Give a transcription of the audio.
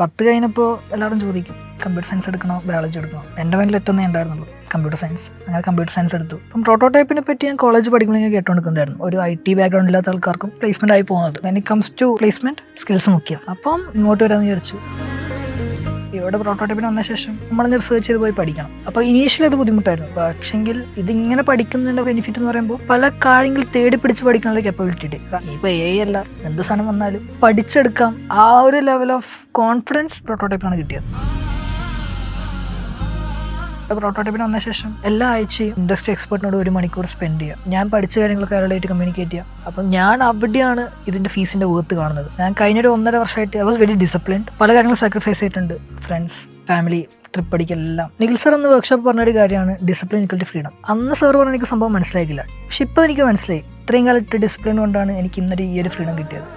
10 കഴിഞ്ഞപ്പോൾ എല്ലാവരും ചോദിക്കും കമ്പ്യൂട്ടർ സയൻസ് എടുക്കണോ ബയോളജി എടുക്കണോ. എൻ്റെ മൈൻഡിൽ ഒറ്റൊന്നേ ഉണ്ടായിരുന്നുള്ളൂ, കമ്പ്യൂട്ടർ സയൻസ്. അങ്ങനെ കമ്പ്യൂട്ടർ സയൻസ് എടുത്തു. അപ്പം പ്രോട്ടോടൈപ്പിനെ പറ്റി ഞാൻ കോളേജ് പഠിക്കുമ്പോൾ ഞാൻ കേട്ടുകൊണ്ടിരിക്കുന്നുണ്ടായിരുന്നു, ഒരു IT ബാക്ക്ഗ്രൗണ്ട് ഇല്ലാത്ത ആൾക്കാർക്കും പ്ലേസ്മെന്റ് ആയി പോകുന്നത്. When it comes to placement skills മുഖ്യം. അപ്പം ഇങ്ങോട്ട് വരാമെന്ന് വിചാരിച്ചു. ഇവിടെ പ്രോട്ടോടൈപ്പിന് വന്ന ശേഷം നമ്മൾ റിസർച്ച് ചെയ്ത് പോയി പഠിക്കണം. അപ്പോൾ ഇനീഷ്യലി അത് ബുദ്ധിമുട്ടായിരുന്നു. പക്ഷെങ്കിൽ ഇതിങ്ങനെ പഠിക്കുന്നതിൻ്റെ ബെനിഫിറ്റ് എന്ന് പറയുമ്പോൾ പല കാര്യങ്ങൾ തേടി പിടിച്ച് പഠിക്കാനുള്ള കപ്പാബിലിറ്റി. ഇപ്പോൾ അല്ല എന്ത് സാധനം വന്നാലും പഠിച്ചെടുക്കാം. ആ ഒരു ലെവൽ ഓഫ് കോൺഫിഡൻസ് പ്രോട്ടോടൈപ്പിനാണ് കിട്ടിയത്. പ്രോട്ടോടൈപ്പിന് വന്ന ശേഷം എല്ലാ ആഴ്ചയും ഇൻഡസ്ട്രി എക്സ്പെർട്ടിനോട് 1 മണിക്കൂർ സ്പെൻഡ് ചെയ്യുക. ഞാൻ പഠിച്ച കാര്യങ്ങളൊക്കെ അയാളായിട്ട് കമ്മ്യൂണിക്കേറ്റ് ചെയ്യാം. അപ്പം ഞാൻ അവിടെയാണ് ഇതിൻ്റെ ഫീസിൻ്റെ വർത്ത് കാണുന്നത്. ഞാൻ കഴിഞ്ഞൊരു 1.5 വർഷമായിട്ട് ഐ വാസ് വെരി ഡിസിപ്ലിൻഡ്. പല കാര്യങ്ങളും സാക്രിഫൈസ് ചെയ്തിട്ടുണ്ട്. ഫ്രണ്ട്സ്, ഫാമിലി, ട്രിപ്പ് അടിക്കെല്ലാം. നിഖിൽ സർ എന്ന വർക്ക്ഷോപ്പ് പറഞ്ഞൊരു കാര്യമാണ് ഡിസിപ്ലിൻ ഈക്വൽ ടു ഫ്രീഡം. അന്ന് സാർ പറഞ്ഞ എനിക്ക് സംഭവം മനസ്സിലാക്കില്ല. പക്ഷെ ഇപ്പോൾ എനിക്ക് മനസ്സിലായി. ഇത്രയും കാലത്ത് ഡിസിപ്ലിൻ കൊണ്ടാണ് എനിക്ക് ഇന്നൊരു ഈ ഒരു ഫ്രീഡം കിട്ടിയത്.